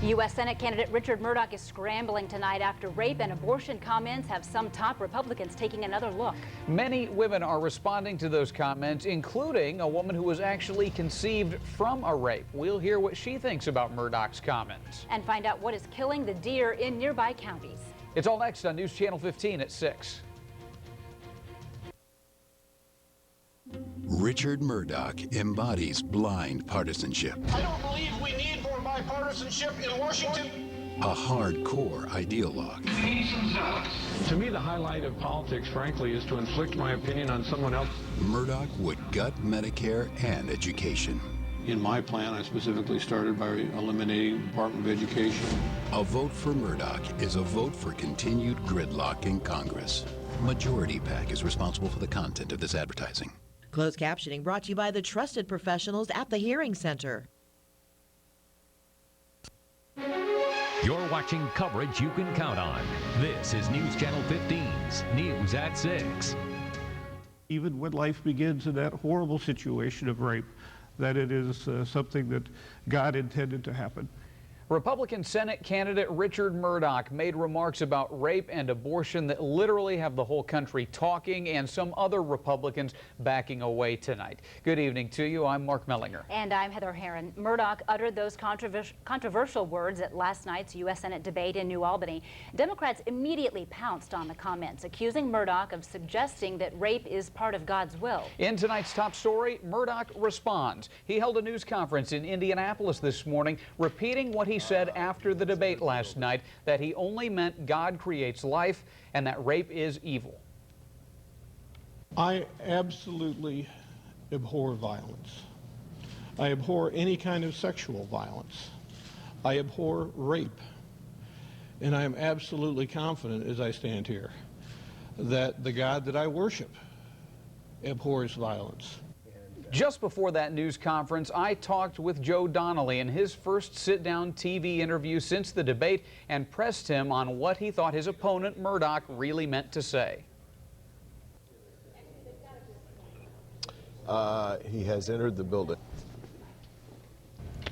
U.S. Senate candidate Richard Murdoch is scrambling tonight after rape and abortion comments have some top Republicans taking another look. Many women are responding to those comments, including a woman who was actually conceived from a rape. We'll hear what she thinks about Murdoch's comments. And find out what is killing the deer in nearby counties. It's all next on News Channel 15 at 6. Richard Murdoch embodies blind partisanship. I don't believe we need more bipartisanship in Washington. A hardcore ideologue. We need some zealots. To me, the highlight of politics, frankly, is to inflict my opinion on someone else. Murdoch would gut Medicare and education. In my plan, I specifically started by eliminating the Department of Education. A vote for Murdoch is a vote for continued gridlock in Congress. Majority PAC is responsible for the content of this advertising. Closed captioning brought to you by the trusted professionals at the Hearing Center. You're watching coverage you can count on. This is News Channel 15's News at 6. Even when life begins in that horrible situation of rape, that it is something that God intended to happen. Republican Senate candidate Richard Murdoch made remarks about rape and abortion that literally have the whole country talking, and some other Republicans backing away tonight. Good evening to you. I'm Mark Mellinger. And I'm Heather Herron. Murdoch uttered those controversial words at last night's U.S. Senate debate in New Albany. Democrats immediately pounced on the comments, accusing Murdoch of suggesting that rape is part of God's will. In tonight's top story, Murdoch responds. He held a news conference in Indianapolis this morning, repeating what he said after the debate last night, that he only meant God creates life and that rape is evil. I absolutely abhor violence. I abhor any kind of sexual violence. I abhor rape. And I am absolutely confident as I stand here that the God that I worship abhors violence. Just before that news conference, I talked with Joe Donnelly in his first sit-down TV interview since the debate and pressed him on what he thought his opponent Murdoch really meant to say. He has entered the building.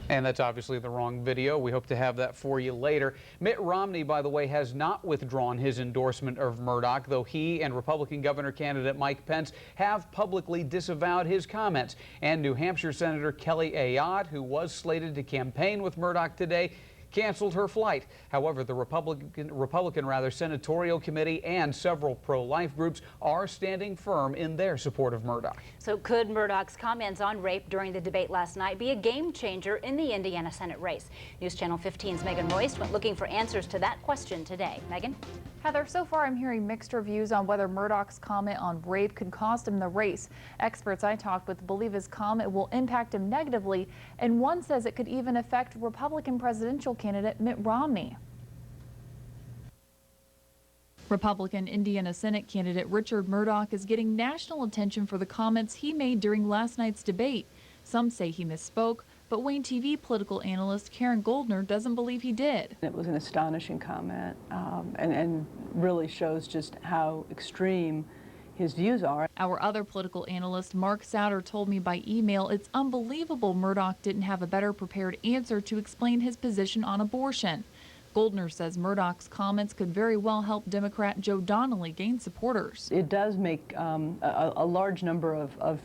And that's obviously the wrong video. We hope to have that for you later. Mitt Romney, by the way, has not withdrawn his endorsement of Murdoch, though he and Republican governor candidate Mike Pence have publicly disavowed his comments. And New Hampshire Senator Kelly Ayotte, who was slated to campaign with Murdoch today, canceled her flight. However, the Republican Senatorial Committee and several pro-life groups are standing firm in their support of Murdoch. So could Murdoch's comments on rape during the debate last night be a game changer in the Indiana Senate race? News Channel 15's Megan Royce went looking for answers to that question today. Megan? Heather, so far I'm hearing mixed reviews on whether Murdoch's comment on rape could cost him the race. Experts I talked with believe his comment will impact him negatively, and one says it could even affect Republican presidential candidate Mitt Romney. Republican Indiana Senate candidate Richard Murdoch is getting national attention for the comments he made during last night's debate. Some say he misspoke, but WANE-TV political analyst Karen Goldner doesn't believe he did. It was an astonishing comment and really shows just how extreme his views are. Our other political analyst, Mark Souter, told me by email it's unbelievable Murdoch didn't have a better prepared answer to explain his position on abortion. Goldner says Murdoch's comments could very well help Democrat Joe Donnelly gain supporters. It does make a large number of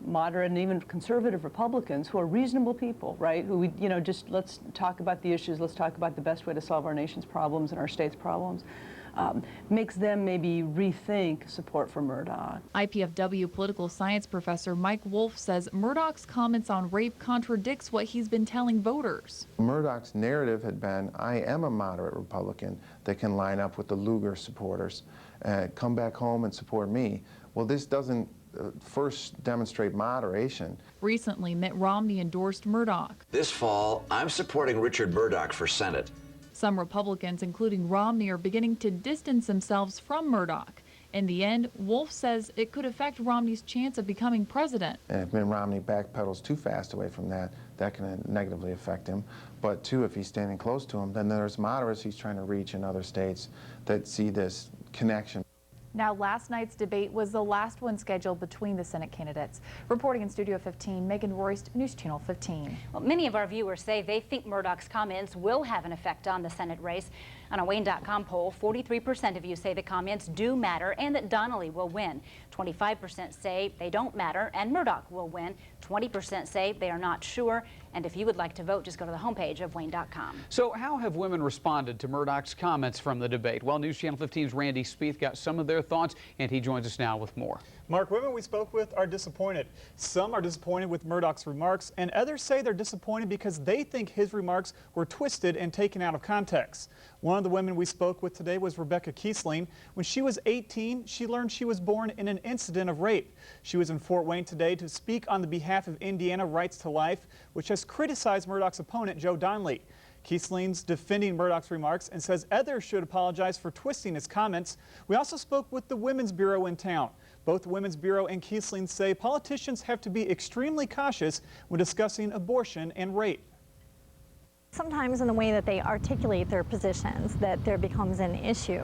moderate and even conservative Republicans who are reasonable people, right? Who just let's talk about the issues, let's talk about the best way to solve our nation's problems and our state's problems. Makes them maybe rethink support for Murdoch. IPFW political science professor Mike Wolf says Murdoch's comments on rape contradicts what he's been telling voters. Murdoch's narrative had been, I am a moderate Republican that can line up with the Lugar supporters, come back home and support me. Well, this doesn't first demonstrate moderation. Recently, Mitt Romney endorsed Murdoch. This fall, I'm supporting Richard Murdoch for Senate. Some Republicans, including Romney, are beginning to distance themselves from Murdoch. In the end, Wolf says it could affect Romney's chance of becoming president. And if Mitt Romney backpedals too fast away from that, that can negatively affect him. But too, if he's standing close to him, then there's moderates he's trying to reach in other states that see this connection. Now, last night's debate was the last one scheduled between the Senate candidates. Reporting in Studio 15, Megan Royst, News Channel 15. Well, many of our viewers say they think Murdoch's comments will have an effect on the Senate race. On a WANE.com poll, 43% of you say the comments do matter and that Donnelly will win. 25% say they don't matter and Murdoch will win. 20% say they are not sure. And if you would like to vote, just go to the homepage of WANE.com. So how have women responded to Murdoch's comments from the debate? Well, News Channel 15's Randy Spieth got some of their thoughts, and he joins us now with more. Mark, women we spoke with are disappointed. Some are disappointed with Murdoch's remarks, and others say they're disappointed because they think his remarks were twisted and taken out of context. One of the women we spoke with today was Rebecca Kiesling. When she was 18, she learned she was born in an incident of rape. She was in Fort Wayne today to speak on the behalf of Indiana Rights to Life, which has criticized Murdoch's opponent, Joe Donnelly. Kiesling's defending Murdoch's remarks and says others should apologize for twisting his comments. We also spoke with the Women's Bureau in town. Both the Women's Bureau and Kiesling say politicians have to be extremely cautious when discussing abortion and rape. Sometimes in the way that they articulate their positions that there becomes an issue,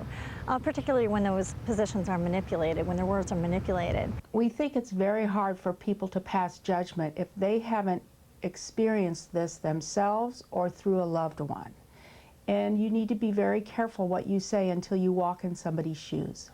particularly when those positions are manipulated, when their words are manipulated. We think it's very hard for people to pass judgment if they haven't experienced this themselves or through a loved one. And you need to be very careful what you say until you walk in somebody's shoes.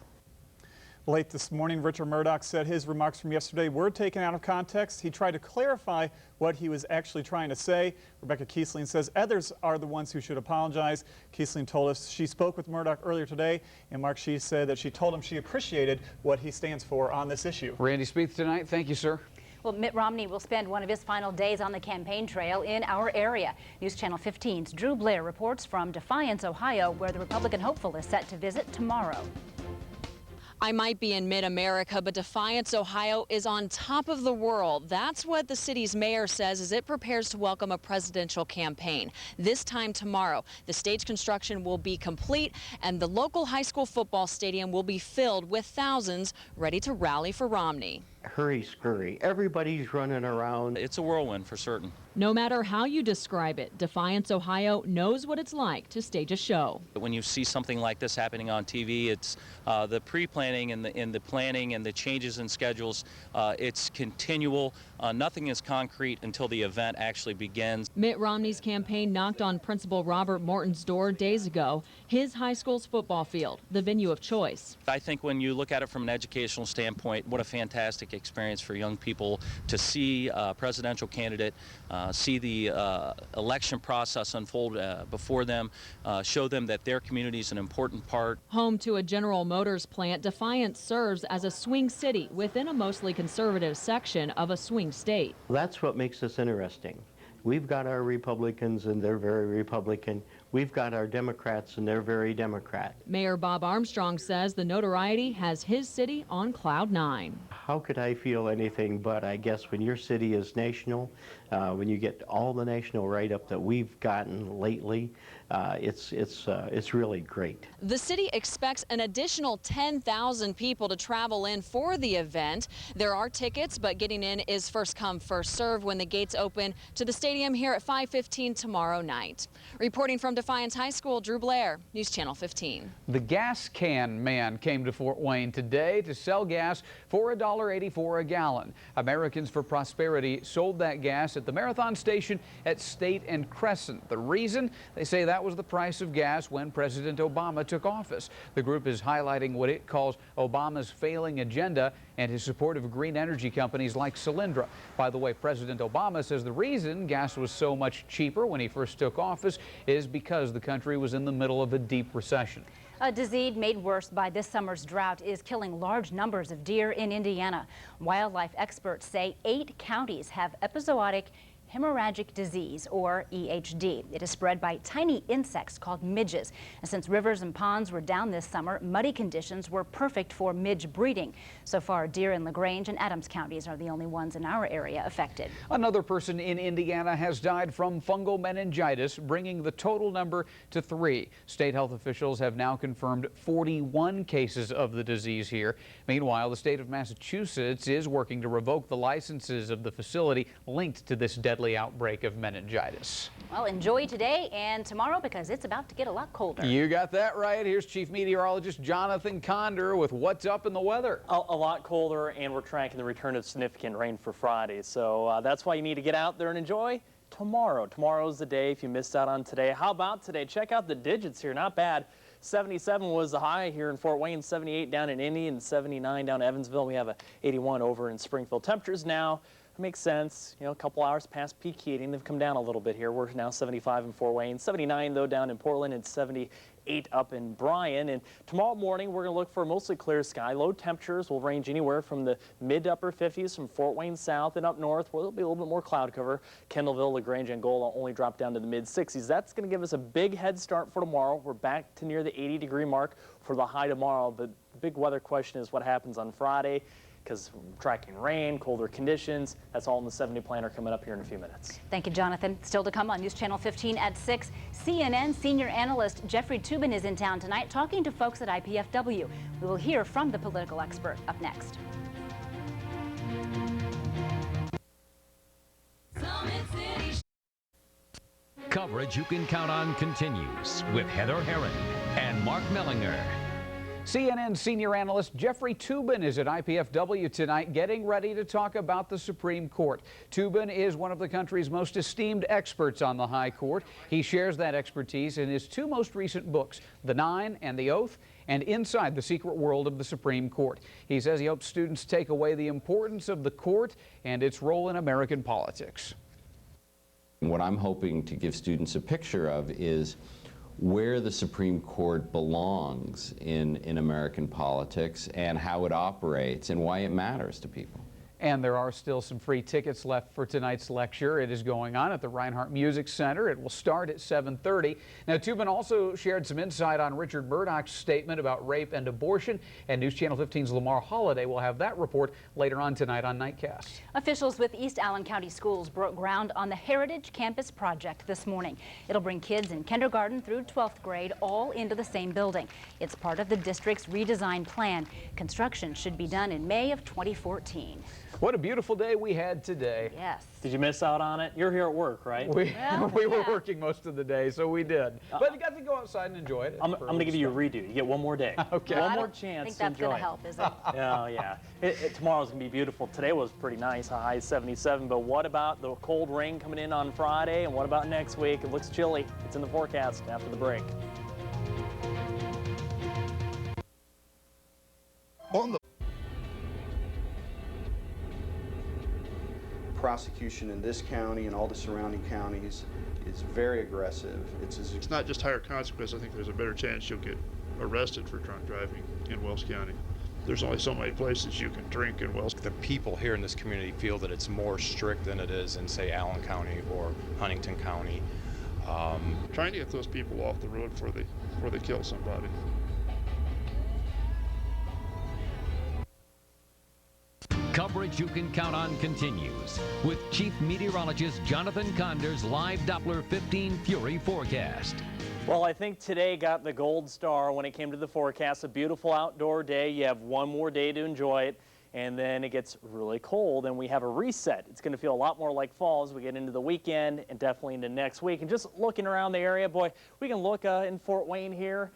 Late this morning, Richard Murdoch said his remarks from yesterday were taken out of context. He tried to clarify what he was actually trying to say. Rebecca Kiesling says others are the ones who should apologize. Kiesling told us she spoke with Murdoch earlier today, and Mark, she said that she told him she appreciated what he stands for on this issue. Randy Spieth tonight. Thank you, sir. Well, Mitt Romney will spend one of his final days on the campaign trail in our area. News Channel 15's Drew Blair reports from Defiance, Ohio, where the Republican hopeful is set to visit tomorrow. I might be in mid-America, but Defiance, Ohio is on top of the world. That's what the city's mayor says as it prepares to welcome a presidential campaign. This time tomorrow, the stage construction will be complete and the local high school football stadium will be filled with thousands ready to rally for Romney. Hurry, scurry. Everybody's running around. It's a whirlwind for certain. No matter how you describe it, Defiance, Ohio knows what it's like to stage a show. When you see something like this happening on TV, it's the pre-planning and the planning and the changes in schedules. It's continual. Nothing is concrete until the event actually begins. Mitt Romney's campaign knocked on Principal Robert Morton's door days ago. His high school's football field, the venue of choice. I think when you look at it from an educational standpoint, what a fantastic experience for young people to see a presidential candidate, see the election process unfold before them, show them that their community is an important part. Home to a General Motors plant, Defiance serves as a swing city within a mostly conservative section of a swing state. That's what makes us interesting. We've got our Republicans and they're very Republican. We've got our Democrats and they're very Democrat. Mayor Bob Armstrong says the notoriety has his city on cloud nine. How could I feel anything but, I guess, when your city is national, when you get all the national write-up that we've gotten lately, it's really great. The city expects an additional 10,000 people to travel in for the event. There are tickets, but getting in is first come, first serve when the gates open to the stadium here at 5:15 tomorrow night. Reporting from Defiance High School, Drew Blair, News Channel 15. The gas can man came to Fort Wayne today to sell gas for $1.84 a gallon. Americans for Prosperity sold that gas at the Marathon Station at State and Crescent. The reason? They say that was the price of gas when President Obama took office. The group is highlighting what it calls Obama's failing agenda and his support of green energy companies like Solyndra. By the way, President Obama says the reason gas was so much cheaper when he first took office is because the country was in the middle of a deep recession. A disease made worse by this summer's drought is killing large numbers of deer in Indiana. Wildlife experts say 8 counties have episodic hemorrhagic disease, or EHD. It is spread by tiny insects called midges. And since rivers and ponds were down this summer, muddy conditions were perfect for midge breeding. So far, deer in LaGrange and Adams counties are the only ones in our area affected. Another person in Indiana has died from fungal meningitis, bringing the total number to 3. State health officials have now confirmed 41 cases of the disease here. Meanwhile, the state of Massachusetts is working to revoke the licenses of the facility linked to this deadly deadly outbreak of meningitis. Well, enjoy today and tomorrow because it's about to get a lot colder. You got that right. Here's Chief Meteorologist Jonathan Condor with what's up in the weather. A lot colder, and we're tracking the return of significant rain for Friday. So that's why you need to get out there and enjoy tomorrow. Tomorrow's the day if you missed out on today. How about today? Check out the digits here. Not bad. 77 was the high here in Fort Wayne, 78 down in Indy, and 79 down in Evansville. We have a 81 over in Springfield. Temperatures now makes sense. You know, a couple hours past peak heating. They've come down a little bit here. We're now 75 in Fort Wayne, 79 though down in Portland, and 78 up in Bryan. And tomorrow morning we're going to look for a mostly clear sky. Low temperatures will range anywhere from the mid to upper 50s from Fort Wayne south and up north where there'll be a little bit more cloud cover. Kendallville, LaGrange, Angola only drop down to the mid 60s. That's going to give us a big head start for tomorrow. We're back to near the 80-degree mark for the high tomorrow. But the big weather question is what happens on Friday, because we're tracking rain, colder conditions. That's all in the 7-day planner coming up here in a few minutes. Thank you, Jonathan. Still to come on News Channel 15 at 6. CNN senior analyst Jeffrey Toobin is in town tonight talking to folks at IPFW. We will hear from the political expert up next. Coverage you can count on continues with Heather Herron and Mark Mellinger. CNN senior analyst Jeffrey Toobin is at IPFW tonight getting ready to talk about the Supreme Court. Toobin is one of the country's most esteemed experts on the High Court. He shares that expertise in his two most recent books, The Nine and The Oath, and Inside the Secret World of the Supreme Court. He says he hopes students take away the importance of the court and its role in American politics. What I'm hoping to give students a picture of is where the Supreme Court belongs in American politics and how it operates and why it matters to people. And there are still some free tickets left for tonight's lecture. It is going on at the Reinhardt Music Center. It will start at 7:30. Now, Toobin also shared some insight on Richard Murdoch's statement about rape and abortion, and News Channel 15's Lamar Holliday will have that report later on tonight on Nightcast. Officials with East Allen County Schools broke ground on the Heritage Campus project this morning. It'll bring kids in kindergarten through 12th grade all into the same building. It's part of the district's redesigned plan. Construction should be done in May of 2014. What a beautiful day we had today. Yes. Did you miss out on it? You're here at work, right? We were working most of the day, so we did. But you got to go outside and enjoy it. I'm going to give you a redo. You get one more day. Okay. One more chance to enjoy it. I don't think that's going to help, is it? Yeah. Tomorrow's going to be beautiful. Today was pretty nice, a high of 77. But what about the cold rain coming in on Friday? And what about next week? It looks chilly. It's in the forecast after the break. Prosecution in this county and all the surrounding counties is very aggressive. It's not just higher consequence. I think there's a better chance you'll get arrested for drunk driving in Wells County. There's only so many places you can drink in Wells. The people here in this community feel that it's more strict than it is in, say, Allen County or Huntington County. Trying to get those people off the road before they kill somebody. Coverage you can count on continues with Chief Meteorologist Jonathan Condor's live Doppler 15 Fury forecast. Well, I think today got the gold star when it came to the forecast. A beautiful outdoor day. You have one more day to enjoy it, and then it gets really cold, and we have a reset. It's going to feel a lot more like fall as we get into the weekend and definitely into next week. And just looking around the area, boy, we can look in Fort Wayne here,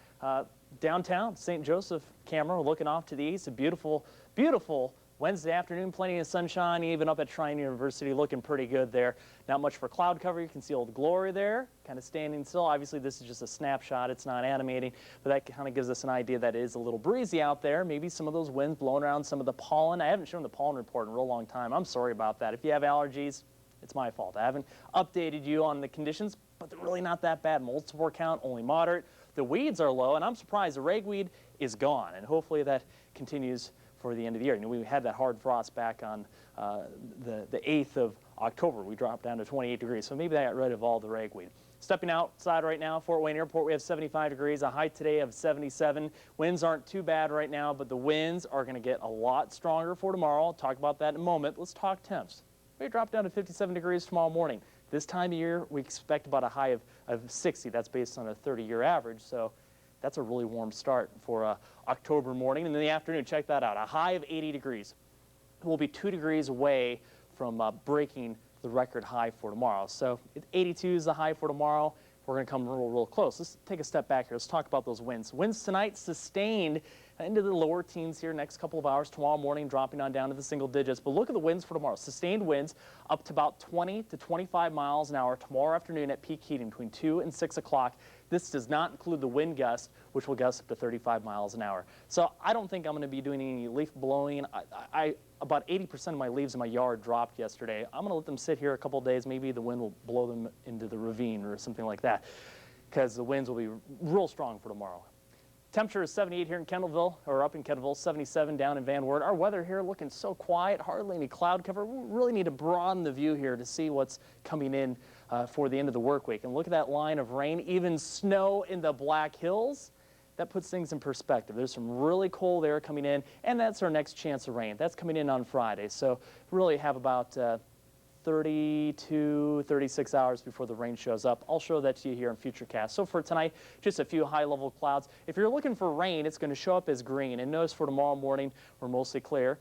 downtown, St. Joseph camera, looking off to the east. A beautiful, beautiful Wednesday afternoon, plenty of sunshine, even up at Trine University, looking pretty good there. Not much for cloud cover. You can see Old Glory there, kind of standing still. Obviously, this is just a snapshot. It's not animating, but that kind of gives us an idea that it is a little breezy out there. Maybe some of those winds blowing around some of the pollen. I haven't shown the pollen report in a real long time. I'm sorry about that. If you have allergies, it's my fault. I haven't updated you on the conditions, but they're really not that bad. Mold spore count, only moderate. The weeds are low, and I'm surprised the ragweed is gone, and hopefully that continues for the end of the year. You know, we had that hard frost back on the 8th of October. We dropped down to 28 degrees, so maybe that got rid of all the ragweed. Stepping outside right now, Fort Wayne Airport, we have 75 degrees, a high today of 77. Winds aren't too bad right now, but the winds are going to get a lot stronger for tomorrow. I'll talk about that in a moment. Let's talk temps. We drop down to 57 degrees tomorrow morning. This time of year, we expect about a high of 60. That's based on a 30-year average, so that's a really warm start for October morning. And in the afternoon, check that out, a high of 80 degrees. We'll be 2 degrees away from breaking the record high for tomorrow. So 82 is the high for tomorrow. We're going to come real close. Let's take a step back here. Let's talk about those winds. Winds tonight sustained into the lower teens here next couple of hours. Tomorrow morning dropping on down to the single digits. But look at the winds for tomorrow. Sustained winds up to about 20 to 25 miles an hour tomorrow afternoon at peak heating between 2 and 6 o'clock. This does not include the wind gust, which will gust up to 35 miles an hour. So I don't think I'm going to be doing any leaf blowing. About 80% of my leaves in my yard dropped yesterday. I'm going to let them sit here a couple of days. Maybe the wind will blow them into the ravine or something like that, because the winds will be real strong for tomorrow. Temperature is 78 here in Kendallville, or up in Kendallville, 77 down in Van Wert. Our weather here looking so quiet, hardly any cloud cover. We really need to broaden the view here to see what's coming in for the end of the work week. And look at that line of rain, even snow in the Black Hills. That puts things in perspective. There's some really cold air coming in, and that's our next chance of rain. That's coming in on Friday. So really have about 32, 36 hours before the rain shows up. I'll show that to you here in Futurecast. So for tonight, just a few high-level clouds. If you're looking for rain, it's going to show up as green. And notice for tomorrow morning, we're mostly clear.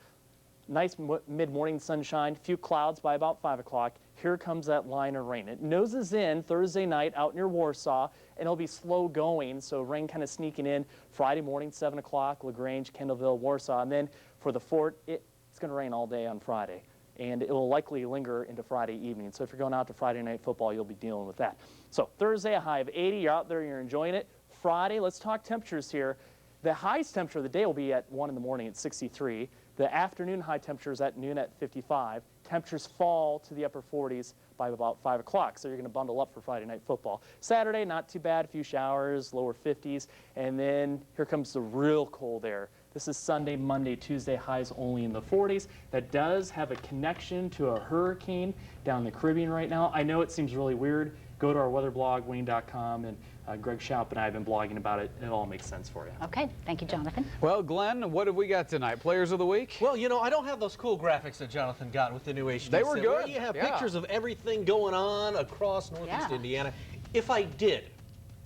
Nice mid-morning sunshine, few clouds by about 5 o'clock. Here comes that line of rain. It noses in Thursday night out near Warsaw, and it'll be slow going, so rain kind of sneaking in Friday morning, 7 o'clock, LaGrange, Kendallville, Warsaw. And then for the fort, it's going to rain all day on Friday, and it will likely linger into Friday evening. So if you're going out to Friday night football, you'll be dealing with that. So Thursday, a high of 80. You're out there, you're enjoying it. Friday, let's talk temperatures here. The highest temperature of the day will be at 1 in the morning at 63. The afternoon high temperatures at noon at 55. Temperatures fall to the upper 40s by about 5 o'clock, so you're going to bundle up for Friday night football. Saturday, not too bad, a few showers, lower 50s, and then here comes the real cold air. This is Sunday, Monday, Tuesday, highs only in the 40s. That does have a connection to a hurricane down in the Caribbean right now. I know it seems really weird. Go to our weather blog, WANE.com, and Greg Schaup and I have been blogging about it. It all makes sense for you. Okay, thank you, Jonathan. Well, Glenn, what have we got tonight? Players of the week? Well, you know, I don't have those cool graphics that Jonathan got with the new HD. They were good. Where you have pictures of everything going on across Northeast Indiana. If I did,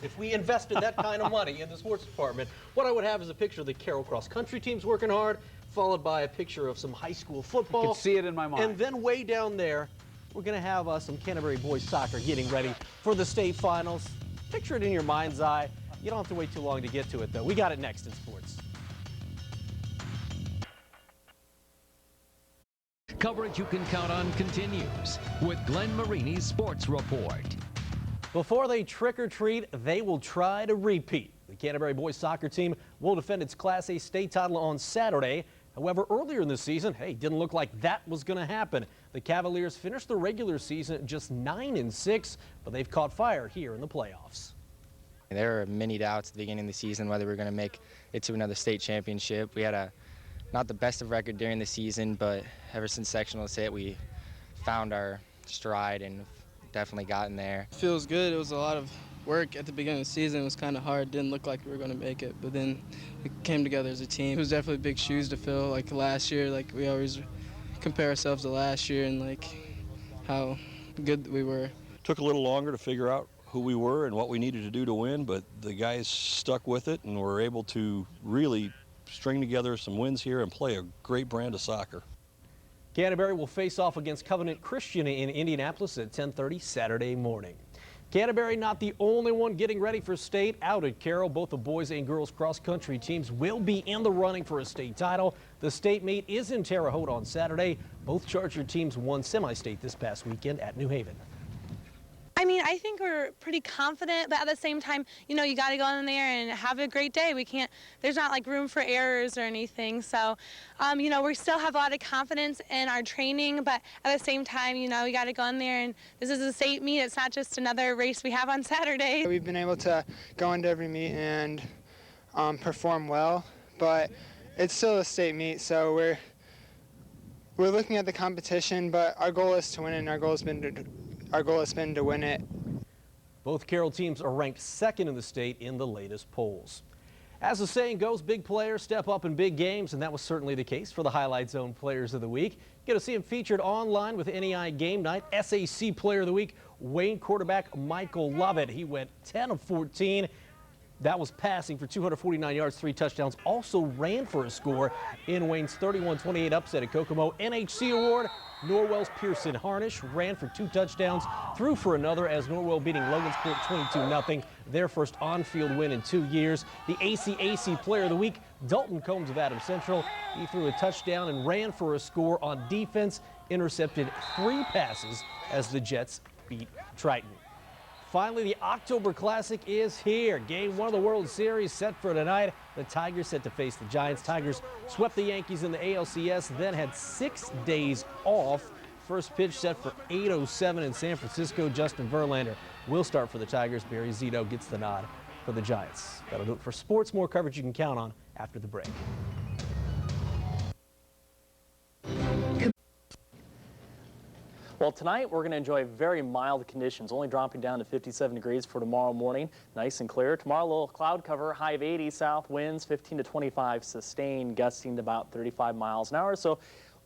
if we invested that kind of money in the sports department, what I would have is a picture of the Carroll cross country teams working hard, followed by a picture of some high school football. I can see it in my mind. And then way down there, we're going to have some Canterbury boys soccer getting ready for the state finals. Picture it in your mind's eye. You don't have to wait too long to get to it, though. We got it next in sports. Coverage you can count on continues with Glenn Marini's Sports Report. Before they trick or treat, they will try to repeat. The Canterbury boys soccer team will defend its Class A state title on Saturday. However, earlier in the season, didn't look like that was going to happen. The Cavaliers finished the regular season at just 9-6, but they've caught fire here in the playoffs. There were many doubts at the beginning of the season whether we were going to make it to another state championship. We had not the best of record during the season, but ever since sectionals hit, we found our stride and definitely gotten there. It feels good. It was a lot of work at the beginning of the season. It was kind of hard. Didn't look like we were going to make it, but then we came together as a team. It was definitely big shoes to fill. Like last year, like we always compare ourselves to last year and like how good we were. Took a little longer to figure out who we were and what we needed to do to win, but the guys stuck with it and were able to really string together some wins here and play a great brand of soccer. Canterbury will face off against Covenant Christian in Indianapolis at 10:30 Saturday morning. Canterbury not the only one getting ready for state. Out at Carroll, both the boys and girls cross-country teams will be in the running for a state title. The state meet is in Terre Haute on Saturday. Both Charger teams won semi-state this past weekend at New Haven. I mean, I think we're pretty confident, but at the same time, you know, you got to go in there and have a great day. There's not like room for errors or anything. So, you know, we still have a lot of confidence in our training, but at the same time, you know, we got to go in there and this is a state meet. It's not just another race we have on Saturday. We've been able to go into every meet and perform well, but it's still a state meet, so we're looking at the competition, but our goal is to win, and our goal has been to win it. Both Carroll teams are ranked second in the state in the latest polls. As the saying goes, big players step up in big games, and that was certainly the case for the Highlight Zone Players of the Week. Get to see them featured online with NEI Game Night. SAC Player of the Week, Wayne quarterback Michael Lovett. He went 10 of 14. That was passing for 249 yards, 3 touchdowns. Also ran for a score in Wayne's 31-28 upset at Kokomo. NHC award, Norwell's Pearson Harnish ran for 2 touchdowns, threw for another as Norwell beating Logansport 22-0, their first on-field win in 2 years. The ACAC Player of the Week, Dalton Combs of Adams Central. He threw a touchdown and ran for a score on defense, intercepted 3 passes as the Jets beat Triton. Finally, the October Classic is here. Game 1 of the World Series set for tonight. The Tigers set to face the Giants. Tigers swept the Yankees in the ALCS, then had 6 days off. First pitch set for 8:07 in San Francisco. Justin Verlander will start for the Tigers. Barry Zito gets the nod for the Giants. That'll do it for sports. More coverage you can count on after the break. Well, tonight we're going to enjoy very mild conditions, only dropping down to 57 degrees for tomorrow morning. Nice and clear. Tomorrow, a little cloud cover, high of 80, south winds 15 to 25, sustained, gusting to about 35 miles an hour. So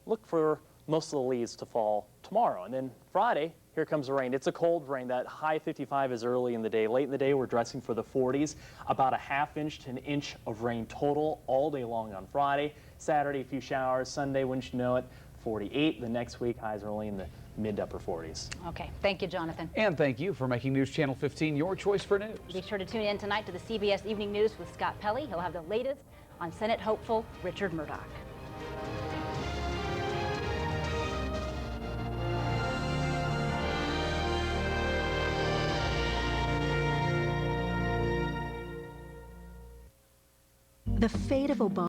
look for most of the leaves to fall tomorrow. And then Friday, here comes the rain. It's a cold rain. That high 55 is early in the day. Late in the day, we're dressing for the 40s. About a ½ inch to an inch of rain total all day long on Friday. Saturday, a few showers. Sunday, wouldn't you know it, 48. The next week, highs are only in the mid to upper 40s. Okay, thank you, Jonathan. And thank you for making News Channel 15 your choice for news. Be sure to tune in tonight to the CBS Evening News with Scott Pelley. He'll have the latest on Senate hopeful Richard Murdoch. The fate of Obama